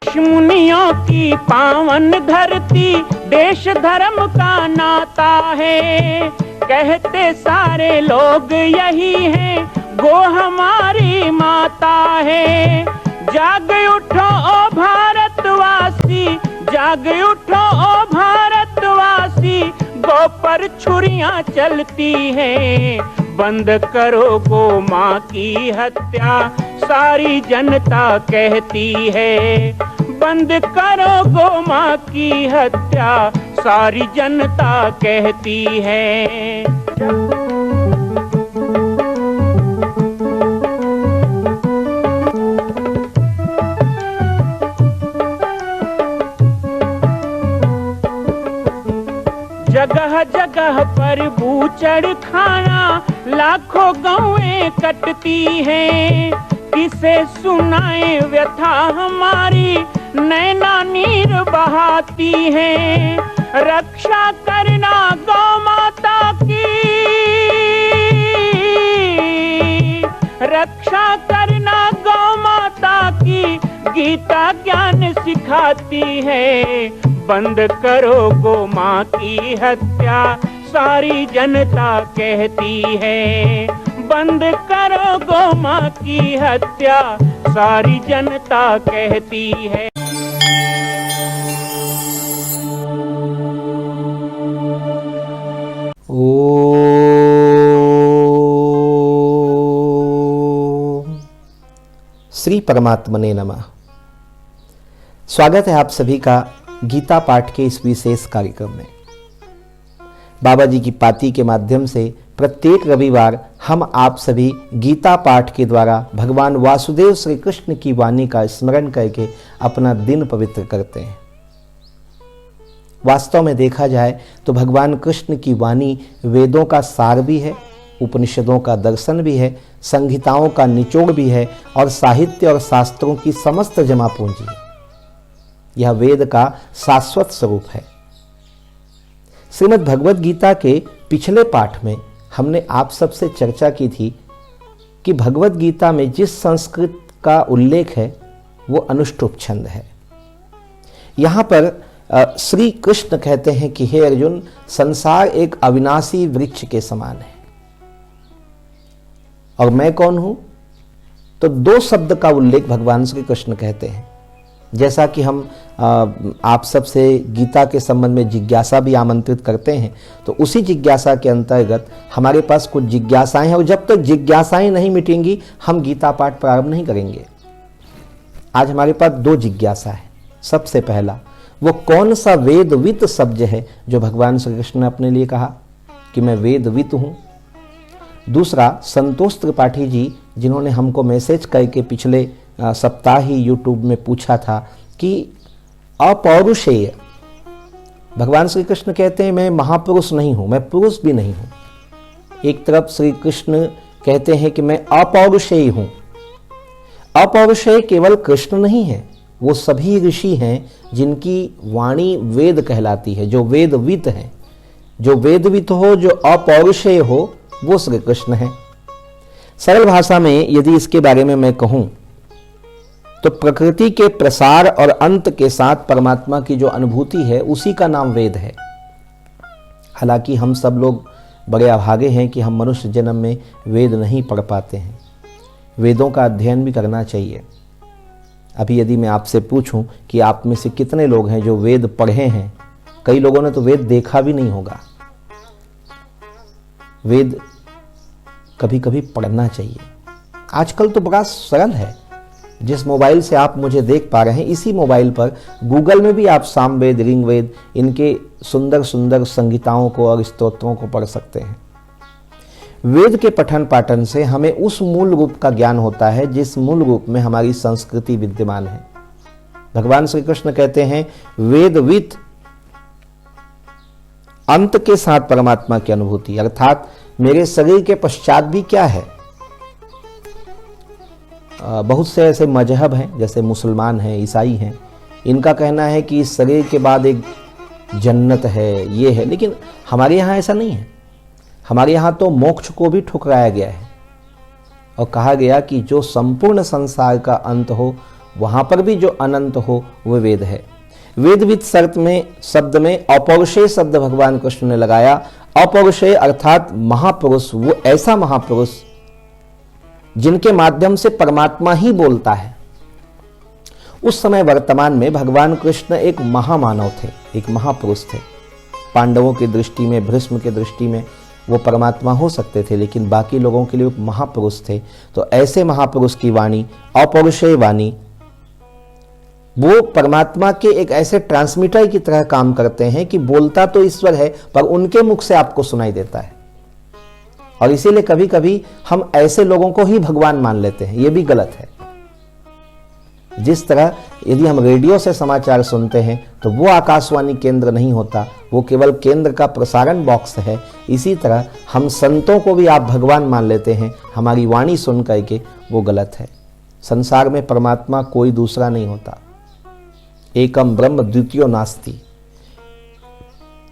ऋषि मुनियों की पावन धरती, देश धर्म का नाता है। कहते सारे लोग यही हैं, गो हमारी माता है। जाग उठो ओ भारतवासी, जाग उठो ओ भारतवासी, गो पर छुरियां चलती हैं। बंद करो गो माँ की हत्या, सारी जनता कहती है। बंद करो गो माँ की हत्या, सारी जनता कहती है। जगह जगह पर बूचड़ खाना, लाखों गौएं कटती हैं। किसे सुनाए व्यथा हमारी, नैना नीर बहाती हैं। रक्षा करना गौ माता की, रक्षा करना गौ माता की, गीता ज्ञान सिखाती है। बंद करो गो माँ की हत्या, सारी जनता कहती है। बंद करो गो माँ की हत्या, सारी जनता कहती है। ओम श्री परमात्मने नमः। स्वागत है आप सभी का गीता पाठ के इस विशेष कार्यक्रम में। बाबा जी की पाती के माध्यम से प्रत्येक रविवार हम आप सभी गीता पाठ के द्वारा भगवान वासुदेव श्री कृष्ण की वाणी का स्मरण करके अपना दिन पवित्र करते हैं। वास्तव में देखा जाए तो भगवान कृष्ण की वाणी वेदों का सार भी है, उपनिषदों का दर्शन भी है, संहिताओं का निचोड़ भी है और साहित्य और शास्त्रों की समस्त जमा पूंजी है। यह वेद का शाश्वत स्वरूप है। श्रीमद् भगवद गीता के पिछले पाठ में हमने आप सबसे चर्चा की थी कि भगवद गीता में जिस संस्कृत का उल्लेख है वो अनुष्टुप छंद है। यहां पर श्री कृष्ण कहते हैं कि हे अर्जुन, संसार एक अविनाशी वृक्ष के समान है और मैं कौन हूं? तो दो शब्द का उल्लेख भगवान श्री कृष्ण कहते हैं। जैसा कि हम आप सबसे गीता के संबंध में जिज्ञासा भी आमंत्रित करते हैं, तो उसी जिज्ञासा के अंतर्गत हमारे पास कुछ जिज्ञासाएं हैं और जब तक जिज्ञासाएं नहीं मिटेंगी हम गीता पाठ प्रारंभ नहीं करेंगे। आज हमारे पास दो जिज्ञासा है। सबसे पहला, वो कौन सा वेदवित शब्द है जो भगवान श्री कृष्ण ने अपने लिए कहा कि मैं वेदवित हूं। दूसरा, संतोष त्रिपाठी जी जिन्होंने हमको मैसेज करके पिछले सप्ताह ही यूट्यूब में पूछा था कि अपौरुषेय, भगवान श्री कृष्ण कहते हैं मैं महापुरुष नहीं हूं, मैं पुरुष भी नहीं हूं। एक तरफ श्री कृष्ण कहते हैं कि मैं अपौरुषेय हूं। अपौरुषेय केवल कृष्ण नहीं है, वो सभी ऋषि हैं जिनकी वाणी वेद कहलाती है, जो वेदवित हैं। जो वेदवित हो, जो अपौरुषेय हो, वो श्री कृष्ण है। सरल भाषा में यदि इसके बारे में मैं कहूं तो प्रकृति के प्रसार और अंत के साथ परमात्मा की जो अनुभूति है उसी का नाम वेद है। हालांकि हम सब लोग बड़े अभागे हैं कि हम मनुष्य जन्म में वेद नहीं पढ़ पाते हैं। वेदों का अध्ययन भी करना चाहिए। अभी यदि मैं आपसे पूछूं कि आप में से कितने लोग हैं जो वेद पढ़े हैं, कई लोगों ने तो वेद देखा भी नहीं होगा। वेद कभी कभी पढ़ना चाहिए। आजकल तो बड़ा सरल है। जिस मोबाइल से आप मुझे देख पा रहे हैं, इसी मोबाइल पर गूगल में भी आप सामवेद, ऋग्वेद, इनके सुंदर सुंदर संहिताओं को और स्तोत्रों को पढ़ सकते हैं। वेद के पठन पाठन से हमें उस मूल रूप का ज्ञान होता है जिस मूल रूप में हमारी संस्कृति विद्यमान है। भगवान श्री कृष्ण कहते हैं वेदवित, अंत के साथ परमात्मा की अनुभूति, अर्थात मेरे शरीर के पश्चात भी क्या है। बहुत से ऐसे मजहब हैं, जैसे मुसलमान हैं, ईसाई हैं, इनका कहना है कि इस शरीर के बाद एक जन्नत है, ये है। लेकिन हमारे यहाँ ऐसा नहीं है। हमारे यहाँ तो मोक्ष को भी ठुकराया गया है और कहा गया कि जो संपूर्ण संसार का अंत हो वहां पर भी जो अनंत हो वह वेद है। वेदविद शब्द में अपौरुषेय शब्द भगवान कृष्ण ने लगाया। अपौरुषेय अर्थात महापुरुष, वो ऐसा महापुरुष जिनके माध्यम से परमात्मा ही बोलता है। उस समय वर्तमान में भगवान कृष्ण एक महामानव थे, एक महापुरुष थे। पांडवों की दृष्टि में, भीष्म की दृष्टि में वो परमात्मा हो सकते थे, लेकिन बाकी लोगों के लिए महापुरुष थे। तो ऐसे महापुरुष की वाणी, अपौरुषेय वाणी, वो परमात्मा के एक ऐसे ट्रांसमीटर की तरह काम करते हैं कि बोलता तो ईश्वर है पर उनके मुख से आपको सुनाई देता है। और इसीलिए कभी कभी हम ऐसे लोगों को ही भगवान मान लेते हैं, यह भी गलत है। जिस तरह यदि हम रेडियो से समाचार सुनते हैं तो वो आकाशवाणी केंद्र नहीं होता, वो केवल केंद्र का प्रसारण बॉक्स है। इसी तरह हम संतों को भी आप भगवान मान लेते हैं हमारी वाणी सुन करके, वो गलत है। संसार में परमात्मा कोई दूसरा नहीं होता, एकम ब्रह्म द्वितीयो नास्ति।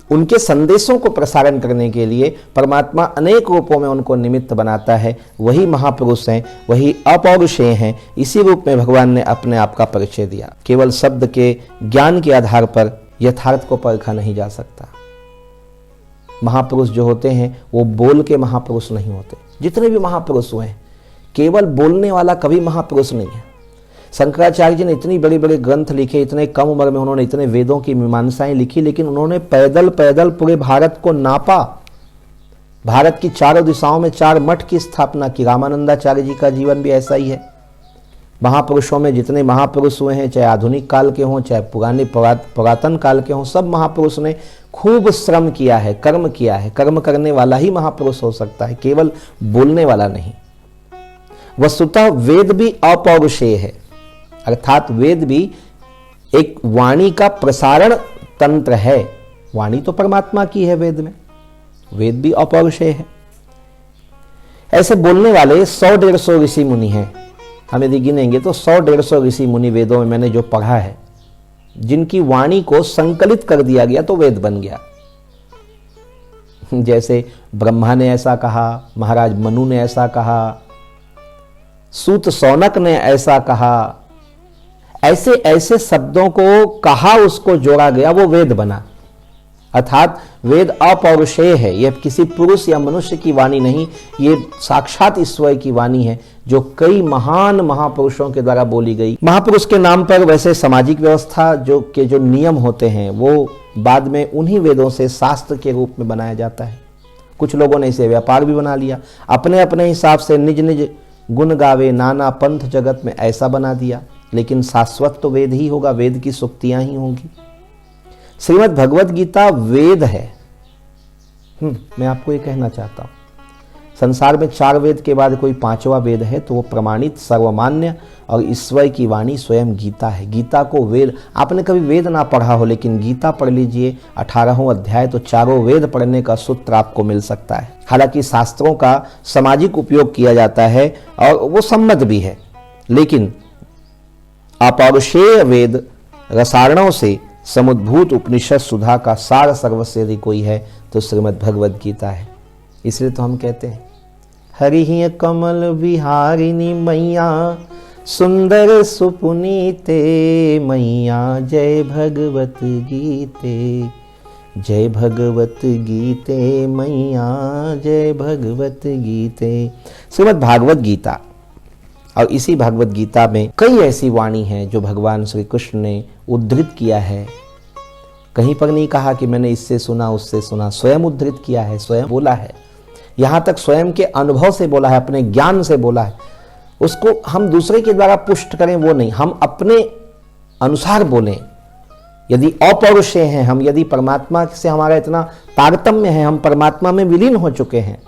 उनके संदेशों को प्रसारण करने के लिए परमात्मा अनेक रूपों में उनको निमित्त बनाता है। वही महापुरुष हैं, वही अपौरुषेय हैं। इसी रूप में भगवान ने अपने आप का परिचय दिया। केवल शब्द के ज्ञान के आधार पर यथार्थ को परखा नहीं जा सकता। महापुरुष जो होते हैं वो बोल के महापुरुष नहीं होते। जितने भी महापुरुष हुए हैं, केवल बोलने वाला कभी महापुरुष नहीं है। शंकराचार्य जी ने इतनी बड़ी बड़ी ग्रंथ लिखे, इतने कम उम्र में उन्होंने इतने वेदों की मीमांसाएं लिखी, लेकिन उन्होंने पैदल पैदल पूरे भारत को नापा। भारत की चारों दिशाओं में 4 मठ की स्थापना की। रामानंदाचार्य जी का जीवन भी ऐसा ही है। महापुरुषों में जितने महापुरुष हुए हैं, चाहे आधुनिक काल के हों, चाहे पुराने पुरातन काल के हों, सब महापुरुष ने खूब श्रम किया है, कर्म किया है। कर्म करने वाला ही महापुरुष हो सकता है, केवल बोलने वाला नहीं। वस्तुतः वेद भी अपौरुषेय है, अर्थात वेद भी एक वाणी का प्रसारण तंत्र है। वाणी तो परमात्मा की है वेद में, वेद भी अपौरुषेय है। ऐसे बोलने वाले 100-150 ऋषि मुनि हैं। हम यदि गिनेंगे तो 100-150 ऋषि मुनि वेदों में मैंने जो पढ़ा है, जिनकी वाणी को संकलित कर दिया गया तो वेद बन गया। जैसे ब्रह्मा ने ऐसा कहा, महाराज मनु ने ऐसा कहा, सूत सौनक ने ऐसा कहा, ऐसे ऐसे शब्दों को कहा, उसको जोड़ा गया, वो वेद बना। अर्थात वेद अपौरुषेय है। यह किसी पुरुष या मनुष्य की वाणी नहीं, ये साक्षात ईश्वर की वाणी है, जो कई महान महापुरुषों के द्वारा बोली गई। महापुरुष के नाम पर वैसे सामाजिक व्यवस्था जो नियम होते हैं, वो बाद में उन्हीं वेदों से शास्त्र के रूप में बनाया जाता है। कुछ लोगों ने इसे व्यापार भी बना लिया, अपने अपने हिसाब से निज निज गुण गावे नाना पंथ जगत में, ऐसा बना दिया। लेकिन शाश्वत तो वेद ही होगा, वेद की सूक्तियां ही होंगी। श्रीमद् भगवत गीता वेद है। मैं आपको ये कहना चाहता हूं, संसार में 4 वेद के बाद कोई 5वां वेद है तो वो प्रमाणित, सर्वमान्य और ईश्वर की वाणी स्वयं गीता है। गीता को वेद, आपने कभी वेद ना पढ़ा हो लेकिन गीता पढ़ लीजिए, 18वां अध्याय, तो चारों वेद पढ़ने का सूत्र आपको मिल सकता है। हालांकि शास्त्रों का सामाजिक उपयोग किया जाता है और वो सम्मत भी है, लेकिन अपौरुषेय वेद रसारणों से समुद्भूत उपनिषद सुधा का सार सर्वस्व यदि कोई है तो श्रीमद् भगवद गीता है। इसलिए तो हम कहते हैं, हरि कमल विहारिणी मैया सुंदर सुपुनीते मैया, जय भगवत गीते, जय भगवत गीते मैया, जय भगवत गीते। श्रीमद् भागवत गीता, और इसी भागवत गीता में कई ऐसी वाणी हैं जो भगवान श्री कृष्ण ने उद्धृत किया है। कहीं पर नहीं कहा कि मैंने इससे सुना उससे सुना, स्वयं उद्धृत किया है, स्वयं बोला है। यहां तक स्वयं के अनुभव से बोला है, अपने ज्ञान से बोला है। उसको हम दूसरे के द्वारा पुष्ट करें वो नहीं, हम अपने अनुसार बोलें। यदि अपौरुषेय हैं हम, यदि परमात्मा से हमारा इतना तारतम्य है, हम परमात्मा में विलीन हो चुके हैं।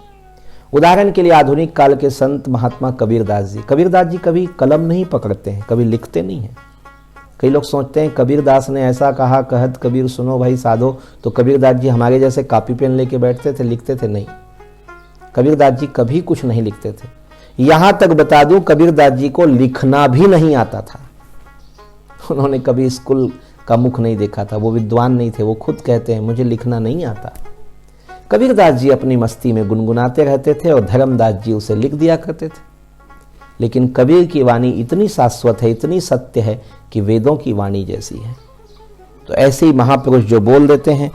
उदाहरण के लिए आधुनिक काल के संत महात्मा कबीरदास जी कभी कलम नहीं पकड़ते हैं, कभी लिखते नहीं हैं। कई लोग सोचते हैं कबीरदास ने ऐसा कहा, कहत कबीर सुनो भाई साधो, तो कबीरदास जी हमारे जैसे कॉपी पेन लेके बैठते थे, लिखते थे। नहीं, कबीरदास जी कभी कुछ नहीं लिखते थे। यहां तक बता दूं, कबीरदास जी को लिखना भी नहीं आता था। उन्होंने कभी स्कूल का मुख नहीं देखा था, वो विद्वान नहीं थे। वो खुद कहते हैं मुझे लिखना नहीं आता। कबीरदास जी अपनी मस्ती में गुनगुनाते रहते थे और धर्मदास जी उसे लिख दिया करते थे। लेकिन कबीर की वाणी इतनी शाश्वत है, इतनी सत्य है कि वेदों की वाणी जैसी है। तो ऐसे ही महापुरुष जो बोल देते हैं,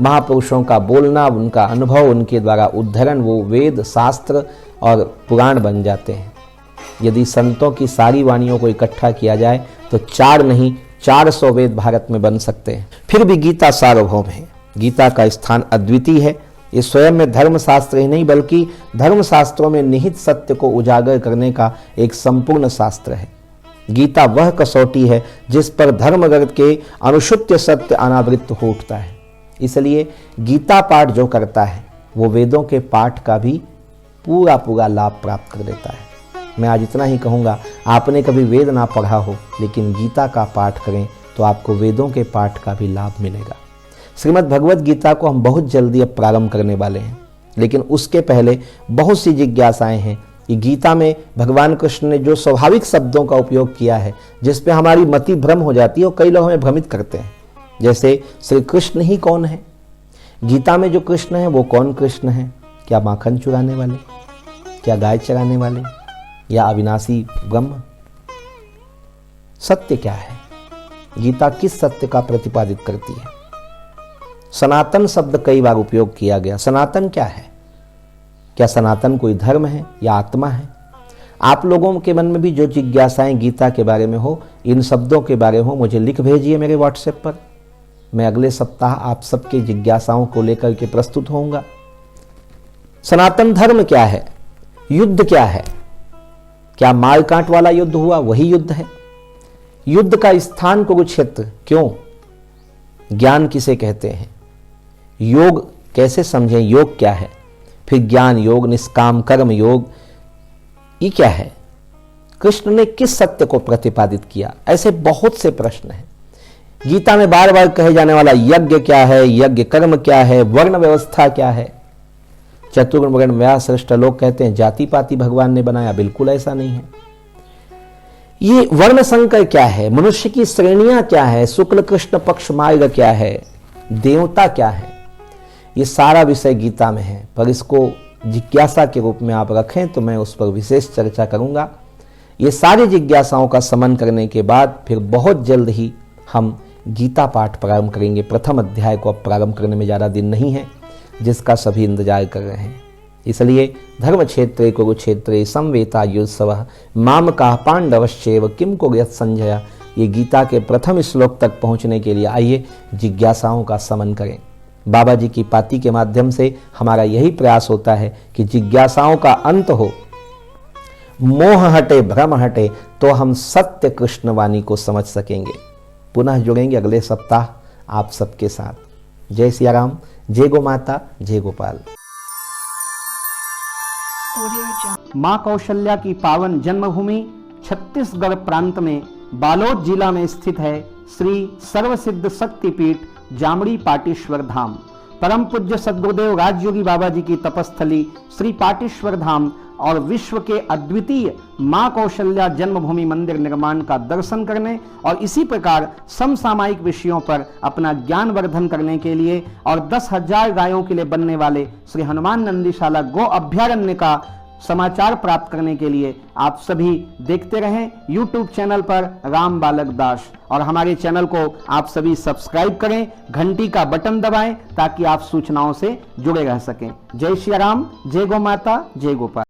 महापुरुषों का बोलना, उनका अनुभव, उनके द्वारा उद्धरण, वो वेद, शास्त्र और पुराण बन जाते हैं। यदि संतों की सारी वाणियों को इकट्ठा किया जाए तो 4 नहीं 400 वेद भारत में बन सकते हैं। फिर भी गीता सार्वभौम है। गीता का स्थान अद्वितीय है। ये स्वयं में धर्मशास्त्र ही नहीं बल्कि धर्मशास्त्रों में निहित सत्य को उजागर करने का एक संपूर्ण शास्त्र है। गीता वह कसौटी है जिस पर धर्मगर्भ के अनुशुद्ध सत्य अनावृत हो उठता है। इसलिए गीता पाठ जो करता है वो वेदों के पाठ का भी पूरा पूरा लाभ प्राप्त कर लेता है। मैं आज इतना ही कहूँगा, आपने कभी वेद ना पढ़ा हो लेकिन गीता का पाठ करें तो आपको वेदों के पाठ का भी लाभ मिलेगा। श्रीमद् भगवद गीता को हम बहुत जल्दी अब प्रारंभ करने वाले हैं, लेकिन उसके पहले बहुत सी जिज्ञासाएं हैं कि गीता में भगवान कृष्ण ने जो स्वाभाविक शब्दों का उपयोग किया है जिस पे हमारी मति भ्रम हो जाती है और कई लोग हमें भ्रमित करते हैं। जैसे श्री कृष्ण ही कौन है? गीता में जो कृष्ण है वो कौन कृष्ण है? क्या माखन चुराने वाले, क्या गाय चराने वाले, या अविनाशी ब्रह्म? सत्य क्या है? गीता किस सत्य का प्रतिपादित करती है? सनातन शब्द कई बार उपयोग किया गया। सनातन क्या है? क्या सनातन कोई धर्म है या आत्मा है? आप लोगों के मन में भी जो जिज्ञासाएं गीता के बारे में हो, इन शब्दों के बारे हो, मुझे लिख भेजिए मेरे व्हाट्सएप पर। मैं अगले सप्ताह आप सबके जिज्ञासाओं को लेकर के प्रस्तुत होऊंगा। सनातन धर्म क्या है? युद्ध क्या है? क्या मारकाट वाला युद्ध हुआ वही युद्ध है? युद्ध का स्थान कुरुक्षेत्र क्यों? ज्ञान किसे कहते हैं? योग कैसे समझें? योग क्या है? फिर ज्ञान योग, निष्काम कर्म योग, ये क्या है? कृष्ण ने किस सत्य को प्रतिपादित किया? ऐसे बहुत से प्रश्न हैं। गीता में बार बार कहे जाने वाला यज्ञ क्या है, यज्ञ कर्म क्या है, वर्ण व्यवस्था क्या है? चतुर्वर्ण व्यास श्रेष्ठ लोग कहते हैं जाति पाति भगवान ने बनाया, बिल्कुल ऐसा नहीं है। ये वर्ण संकर क्या है, मनुष्य की श्रेणियां क्या है, शुक्ल कृष्ण पक्ष मार्ग क्या है, देवता क्या है, ये सारा विषय गीता में है। पर इसको जिज्ञासा के रूप में आप रखें तो मैं उस पर विशेष चर्चा करूंगा। ये सारी जिज्ञासाओं का समन करने के बाद फिर बहुत जल्द ही हम गीता पाठ प्रारंभ करेंगे। प्रथम अध्याय को अब प्रारंभ करने में ज़्यादा दिन नहीं है, जिसका सभी इंतजार कर रहे हैं। इसलिए धर्म क्षेत्रे कुरुक्षेत्रे संवेतायुत्सवः मामकाः पांडवश्चैव किम कुर्यात् संजय, ये गीता के प्रथम श्लोक तक पहुंचने के लिए आइए जिज्ञासाओं का समन करें। बाबा जी की पाती के माध्यम से हमारा यही प्रयास होता है कि जिज्ञासाओं का अंत हो, मोह हटे, भ्रम हटे, तो हम सत्य कृष्ण वाणी को समझ सकेंगे। पुनः जुड़ेंगे अगले सप्ताह आप सबके साथ। जय सिया राम, जय गो माता, जय गोपाल। मां कौशल्या की पावन जन्मभूमि छत्तीसगढ़ प्रांत में बालोद जिला में स्थित है श्री सर्वसिद्ध शक्तिपीठ जामड़ी पाटेश्वर धाम। परम पूज्य सद्गुरुदेव राजयोगी बाबा जी की तपस्थली श्री पाटेश्वर धाम और विश्व के अद्वितीय मां कौशल्या जन्मभूमि मंदिर निर्माण का दर्शन करने और इसी प्रकार समसामयिक विषयों पर अपना ज्ञान वर्धन करने के लिए और 10,000 गायों के लिए बनने वाले श्री हनुमान नंदीशाला गो अभ्यारण्य का समाचार प्राप्त करने के लिए आप सभी देखते रहें YouTube चैनल पर राम बालक दास, और हमारे चैनल को आप सभी सब्सक्राइब करें, घंटी का बटन दबाएं ताकि आप सूचनाओं से जुड़े रह सकें। जय श्री राम, जय गो माता, जय गोपाल।